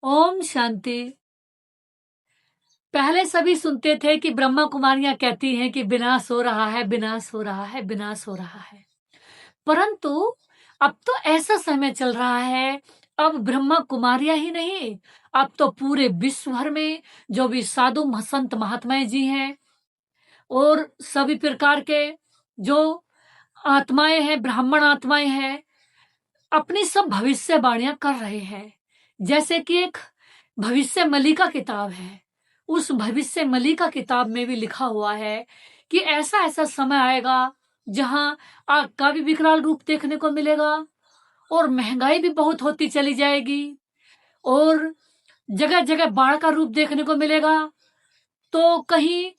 ओम शांति। पहले सभी सुनते थे कि ब्रह्मा कुमारियां कहती हैं कि विनाश हो रहा है, विनाश हो रहा है, विनाश हो रहा है। परंतु अब तो ऐसा समय चल रहा है, अब ब्रह्मा कुमारियां ही नहीं, अब तो पूरे विश्व भर में जो भी साधु संत महात्माएं जी हैं और सभी प्रकार के जो आत्माएं हैं, ब्राह्मण आत्माएं हैं, अपनी सब भविष्यवाणियां कर रहे हैं। जैसे कि एक भविष्य मलिका किताब है, उस भविष्य मलिका किताब में भी लिखा हुआ है कि ऐसा ऐसा समय आएगा जहां आग का भी विकराल रूप देखने को मिलेगा और महंगाई भी बहुत होती चली जाएगी और जगह जगह बाढ़ का रूप देखने को मिलेगा, तो कहीं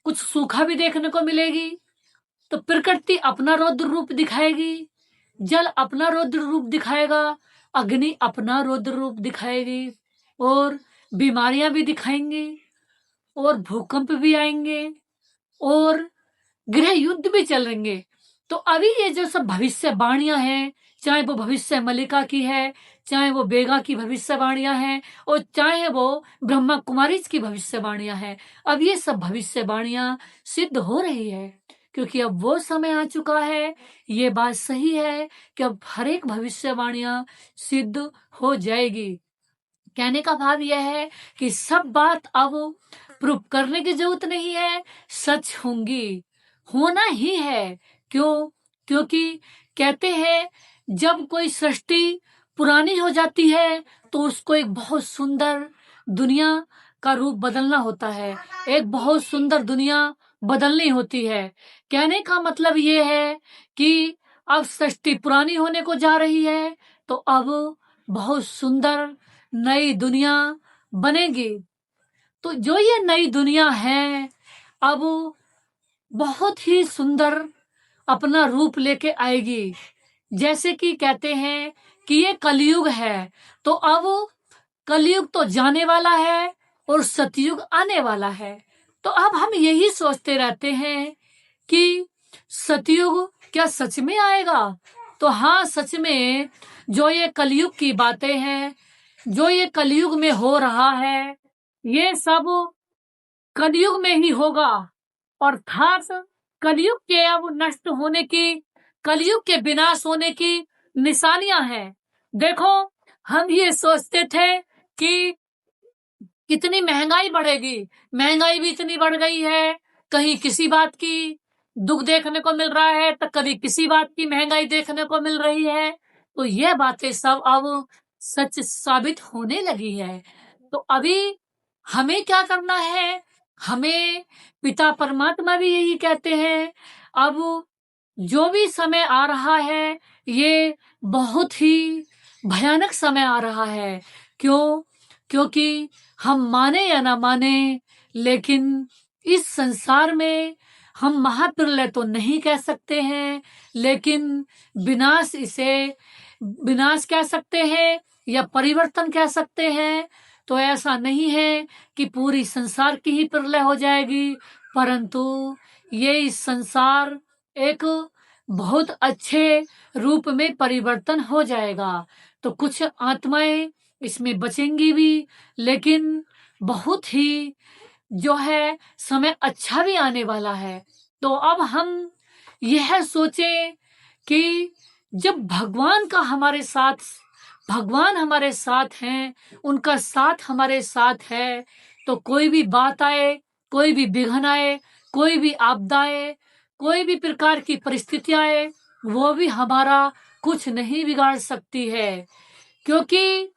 कुछ सूखा भी देखने को मिलेगी। तो प्रकृति अपना रौद्र रूप दिखाएगी, जल अपना रौद्र रूप दिखाएगा, अग्नि अपना रौद्र रूप दिखाएगी और बीमारियां भी दिखाएंगी और भूकंप भी आएंगे और गृह युद्ध भी चलेंगे। तो अभी ये जो सब भविष्यवाणियां हैं, चाहे वो भविष्य मलिका की है, चाहे वो बेगा की भविष्यवाणियां हैं और चाहे वो ब्रह्मा कुमारी की भविष्यवाणियां हैं, अब ये सब भविष्यवाणियां सिद्ध हो रही है, क्योंकि अब वो समय आ चुका है। ये बात सही है कि अब हर एक भविष्यवाणियां सिद्ध हो जाएगी। कहने का भाव यह है कि सब बात अब प्रूव करने की जरूरत नहीं है, सच होंगी, होना ही है। क्यों? क्योंकि कहते हैं जब कोई सृष्टि पुरानी हो जाती है तो उसको एक बहुत सुंदर दुनिया का रूप बदलना होता है, एक बहुत सुंदर दुनिया बदलनी होती है। कहने का मतलब ये है कि अब सृष्टि पुरानी होने को जा रही है तो अब बहुत सुंदर नई दुनिया बनेगी। तो जो ये नई दुनिया है अब बहुत ही सुंदर अपना रूप लेके आएगी। जैसे कि कहते हैं कि ये कलयुग है, तो अब कलयुग तो जाने वाला है और सतयुग आने वाला है। तो अब हम यही सोचते रहते हैं कि सतयुग क्या सच में आएगा? तो हाँ, सच में जो ये कलयुग की बातें हैं, जो ये कलयुग में हो रहा है, ये सब कलयुग में ही होगा। अर्थात कलयुग के अब नष्ट होने की, कलयुग के विनाश होने की निशानियां हैं। देखो, हम ये सोचते थे कि कितनी महंगाई बढ़ेगी, महंगाई भी इतनी बढ़ गई है, कहीं किसी बात की दुख देखने को मिल रहा है तो कभी किसी बात की महंगाई देखने को मिल रही है। तो ये बातें सब अब सच साबित होने लगी है। तो अभी हमें क्या करना है? हमें पिता परमात्मा भी यही कहते हैं, अब जो भी समय आ रहा है ये बहुत ही भयानक समय आ रहा है। क्यों? क्योंकि हम माने या ना माने, लेकिन इस संसार में हम महाप्रलय तो नहीं कह सकते हैं, लेकिन विनाश, इसे विनाश कह सकते हैं या परिवर्तन कह सकते हैं। तो ऐसा नहीं है कि पूरी संसार की ही प्रलय हो जाएगी, परंतु ये इस संसार एक बहुत अच्छे रूप में परिवर्तन हो जाएगा। तो कुछ आत्माएं इसमें बचेंगी भी, लेकिन बहुत ही जो है समय अच्छा भी आने वाला है। तो अब हम यह सोचें कि जब भगवान हमारे साथ हैं, उनका साथ हमारे साथ है, तो कोई भी बात आए, कोई भी विघ्न आए, कोई भी आपदा आए, कोई भी प्रकार की परिस्थितियां आए, वो भी हमारा कुछ नहीं बिगाड़ सकती है। क्योंकि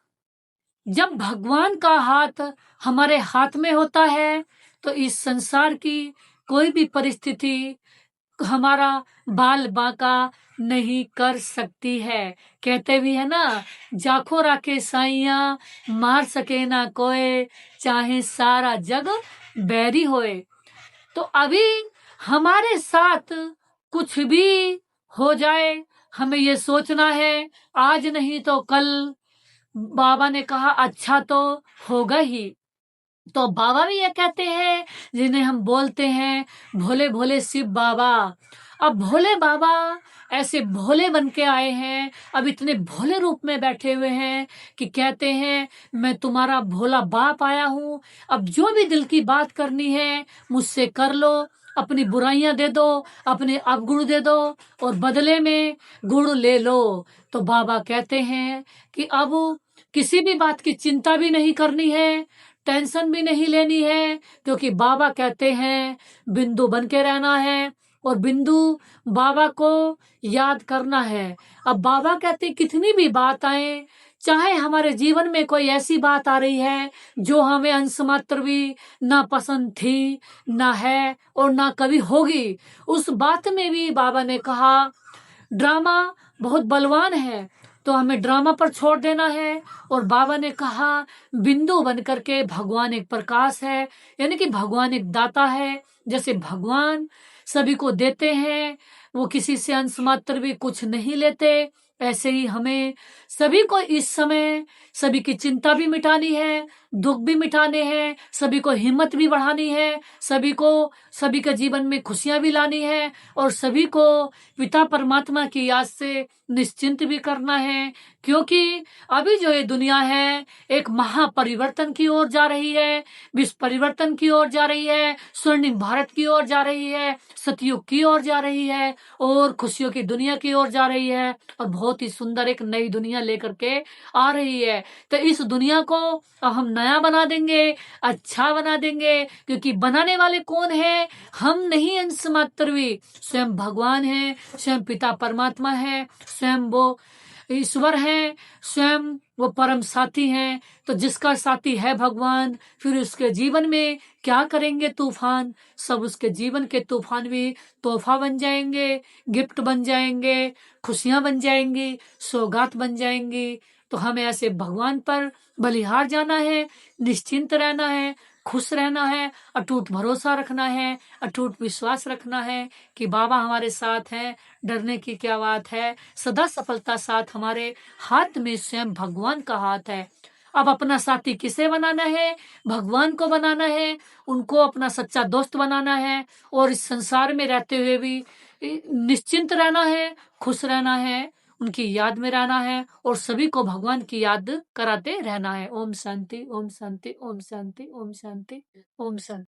जब भगवान का हाथ हमारे हाथ में होता है तो इस संसार की कोई भी परिस्थिति हमारा बाल बांका नहीं कर सकती है। कहते भी है ना, जाखो राखे साइया मार सके ना कोई, चाहे सारा जग बैरी होए। तो अभी हमारे साथ कुछ भी हो जाए, हमें ये सोचना है आज नहीं तो कल बाबा ने कहा अच्छा तो होगा ही। तो बाबा भी ये कहते हैं, जिन्हें हम बोलते हैं भोले भोले शिव बाबा, अब भोले बाबा ऐसे भोले बन के आए हैं, अब इतने भोले रूप में बैठे हुए हैं कि कहते हैं मैं तुम्हारा भोला बाप आया हूँ, अब जो भी दिल की बात करनी है मुझसे कर लो, अपनी बुराइयां दे दो, अपने अवगुण दे दो और बदले में गुण ले लो। तो बाबा कहते हैं कि अब किसी भी बात की चिंता भी नहीं करनी है, टेंशन भी नहीं लेनी है, क्योंकि बाबा कहते हैं बिंदु बन के रहना है और बिंदु बाबा को याद करना है। अब बाबा कहते कितनी भी बात आए, चाहे हमारे जीवन में कोई ऐसी बात आ रही है जो हमें अंश मात्र भी ना पसंद थी, ना है और ना कभी होगी, उस बात में भी बाबा ने कहा ड्रामा बहुत बलवान है, तो हमें ड्रामा पर छोड़ देना है। और बाबा ने कहा बिंदु बन करके भगवान एक प्रकाश है, यानी कि भगवान एक दाता है। जैसे भगवान सभी को देते हैं, वो किसी से अंश मात्र भी कुछ नहीं लेते, ऐसे ही हमें सभी को इस समय सभी की चिंता भी मिटानी है, दुख भी मिटाने हैं, सभी को हिम्मत भी बढ़ानी है, सभी के जीवन में खुशियां भी लानी है और सभी को पिता परमात्मा की याद से निश्चिंत भी करना है। क्योंकि अभी जो ये दुनिया है एक महापरिवर्तन की ओर जा रही है, विश्व परिवर्तन की ओर जा रही है, स्वर्णिम भारत की ओर जा रही है, सतयुग की ओर जा रही है और खुशियों की दुनिया की ओर जा रही है और बहुत ही सुंदर एक नई दुनिया लेकर के आ रही है। तो इस दुनिया को हम नया बना देंगे, अच्छा बना देंगे, क्योंकि बनाने वाले कौन है? हम नहीं, अंश मात्र भी स्वयं भगवान है, स्वयं पिता परमात्मा है, स्वयं वो ईश्वर है, स्वयं वो परम साथी हैं। तो जिसका साथी है भगवान, फिर उसके जीवन में क्या करेंगे तूफान, सब उसके जीवन के तूफान भी तोहफा बन जाएंगे, गिफ्ट बन जाएंगे, खुशियां बन जाएंगी, सौगात बन जाएंगी। तो हमें ऐसे भगवान पर बलिहार जाना है, निश्चिंत रहना है, खुश रहना है, अटूट भरोसा रखना है, अटूट विश्वास रखना है कि बाबा हमारे साथ हैं, डरने की क्या बात है, सदा सफलता साथ हमारे हाथ में स्वयं भगवान का हाथ है। अब अपना साथी किसे बनाना है? भगवान को बनाना है, उनको अपना सच्चा दोस्त बनाना है और इस संसार में रहते हुए भी निश्चिंत रहना है, खुश रहना है, उनकी याद में रहना है और सभी को भगवान की याद कराते रहना है। ओम शांति, ओम शांति, ओम शांति, ओम शांति, ओम शांति।